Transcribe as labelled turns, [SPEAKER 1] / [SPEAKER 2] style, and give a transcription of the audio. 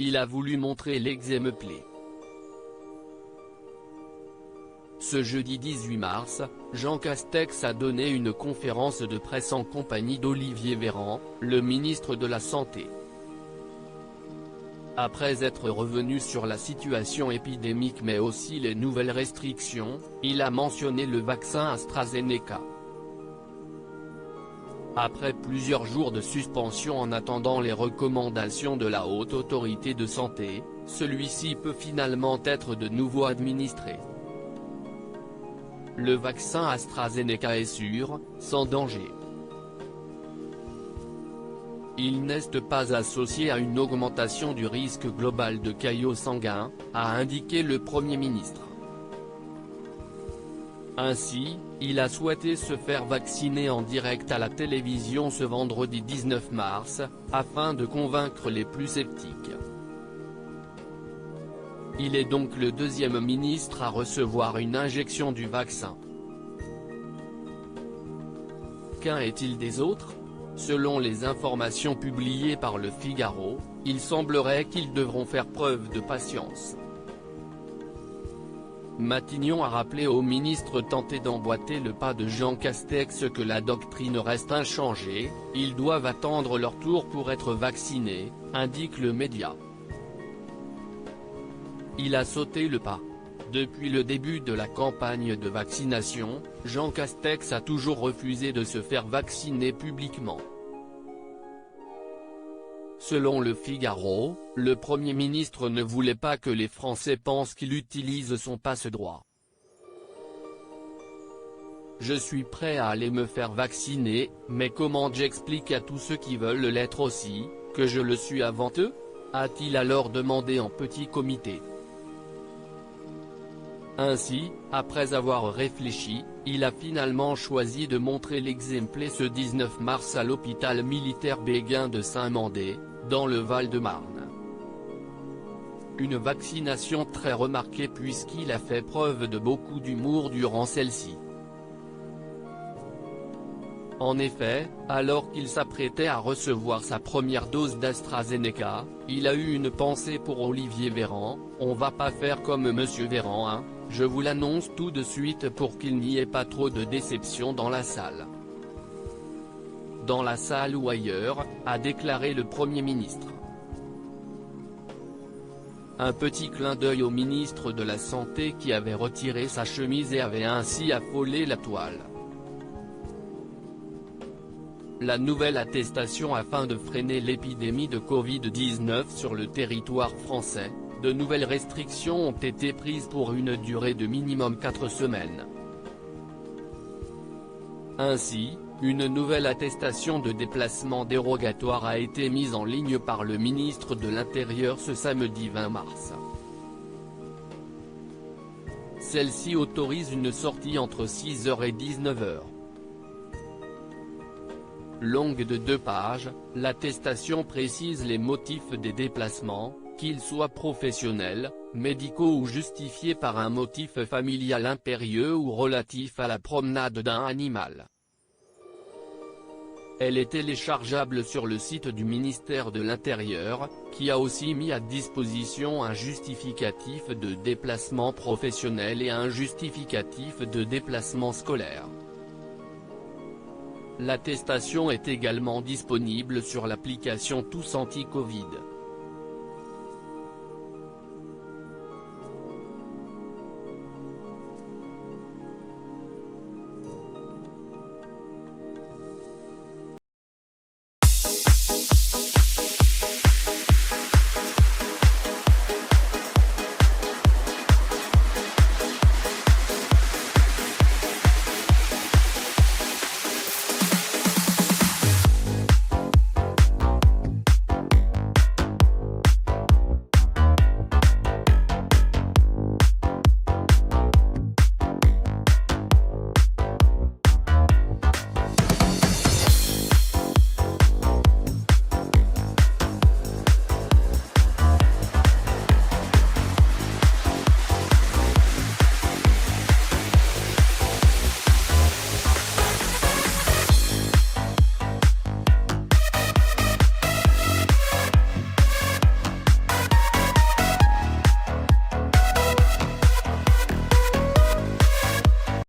[SPEAKER 1] il a voulu montrer l'exemple. Ce jeudi 18 mars, Jean Castex a donné une conférence de presse en compagnie d'Olivier Véran, le ministre de la Santé. Après être revenu sur la situation épidémique mais aussi les nouvelles restrictions, il a mentionné le vaccin AstraZeneca. Après plusieurs jours de suspension en attendant les recommandations de la Haute Autorité de Santé, celui-ci peut finalement être de nouveau administré. Le vaccin AstraZeneca est sûr, sans danger. Il n'est pas associé à une augmentation du risque global de caillots sanguins, a indiqué le Premier ministre. Ainsi, il a souhaité se faire vacciner en direct à la télévision ce vendredi 19 mars, afin de convaincre les plus sceptiques. Il est donc le deuxième ministre à recevoir une injection du vaccin. Qu'en est-il des autres ? Selon les informations publiées par Le Figaro, il semblerait qu'ils devront faire preuve de patience. Matignon a rappelé au ministre tenté d'emboîter le pas de Jean Castex que la doctrine reste inchangée, ils doivent attendre leur tour pour être vaccinés, indique le média. Il a sauté le pas. Depuis le début de la campagne de vaccination, Jean Castex a toujours refusé de se faire vacciner publiquement. Selon Le Figaro, le Premier ministre ne voulait pas que les Français pensent qu'il utilise son passe-droit. Je suis prêt à aller me faire vacciner, mais comment j'explique à tous ceux qui veulent l'être aussi, que je le suis avant eux ? A-t-il alors demandé en petit comité. Ainsi, après avoir réfléchi, il a finalement choisi de montrer l'exemple ce 19 mars à l'hôpital militaire Béguin de Saint-Mandé, dans le Val-de-Marne. Une vaccination très remarquée puisqu'il a fait preuve de beaucoup d'humour durant celle-ci. En effet, alors qu'il s'apprêtait à recevoir sa première dose d'AstraZeneca, il a eu une pensée pour Olivier Véran: « On va pas faire comme Monsieur Véran hein, je vous l'annonce tout de suite pour qu'il n'y ait pas trop de déception dans la salle. » Dans la salle ou ailleurs, a déclaré le Premier ministre. Un petit clin d'œil au ministre de la Santé qui avait retiré sa chemise et avait ainsi affolé la toile. La nouvelle attestation afin de freiner l'épidémie de Covid-19 sur le territoire français, de nouvelles restrictions ont été prises pour une durée de minimum 4 semaines. Ainsi, une nouvelle attestation de déplacement dérogatoire a été mise en ligne par le ministre de l'Intérieur ce samedi 20 mars. Celle-ci autorise une sortie entre 6h et 19h. Longue de 2 pages, l'attestation précise les motifs des déplacements, qu'ils soient professionnels, médicaux ou justifiés par un motif familial impérieux ou relatif à la promenade d'un animal. Elle est téléchargeable sur le site du ministère de l'Intérieur, qui a aussi mis à disposition un justificatif de déplacement professionnel et un justificatif de déplacement scolaire. L'attestation est également disponible sur l'application Tous Anti-Covid.